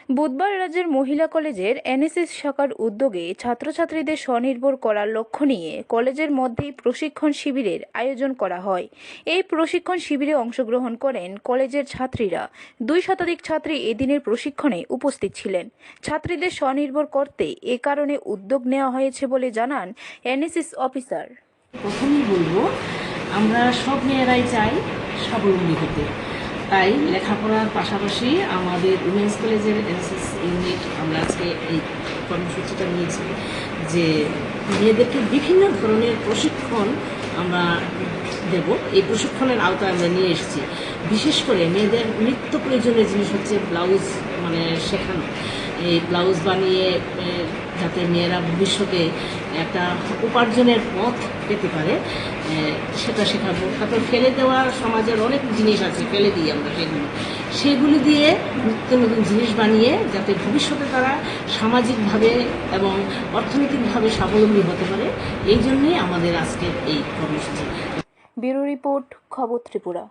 বুধবার রাজ্যের মহিলা কলেজের এনএসএস শাখার উদ্যোগে ছাত্রছাত্রীদের স্বনির্ভর করার লক্ষ্য নিয়ে কলেজের মধ্যেই প্রশিক্ষণ শিবিরের আয়োজন করা হয়। এই প্রশিক্ষণ শিবিরে অংশগ্রহণ করেন কলেজের ছাত্রীরা। 2 শতাধিক ছাত্রী এদিনের প্রশিক্ষণে উপস্থিত ছিলেন। ছাত্রীদের স্বনির্ভর করতে এ কারণে উদ্যোগ নেওয়া হয়েছে বলে জানান এনএসএস অফিসার। প্রথমেই বলবো, আমরা সব মেয়েরাই চাই স্বাবলম্বী হতে। তাই লেখাপড়ার পাশাপাশি আমাদের উমেন্স কলেজের এনএসএস ইউনিট আমরা আজকে এই কর্মসূচিটা নিয়েছি যে মেয়েদেরকে বিভিন্ন ধরনের প্রশিক্ষণ আমরা দেব। এই প্রশিক্ষণের আওতায় আমরা নিয়ে এসেছি। বিশেষ করে মেয়েদের নিত্য প্রয়োজনীয় জিনিস হচ্ছে ব্লাউজ শেখানো। এই ব্লাউজ বানিয়ে যাতে মেয়েরা ভবিষ্যতে একটা উপার্জনের পথ পেতে পারে সেটা শেখাবো। তারপর ফেলে দেওয়ার সমাজের অনেক জিনিস আছে, ফেলে দিই আমরা সেগুলি দিয়ে নিত্য নতুন জিনিস বানিয়ে যাতে ভবিষ্যতে তারা সামাজিকভাবে এবং অর্থনৈতিকভাবে স্বাবলম্বী হতে পারে, এই জন্যই আমাদের আজকের এই কর্মসূচি। ব্যুরো রিপোর্ট, খবর ত্রিপুরা।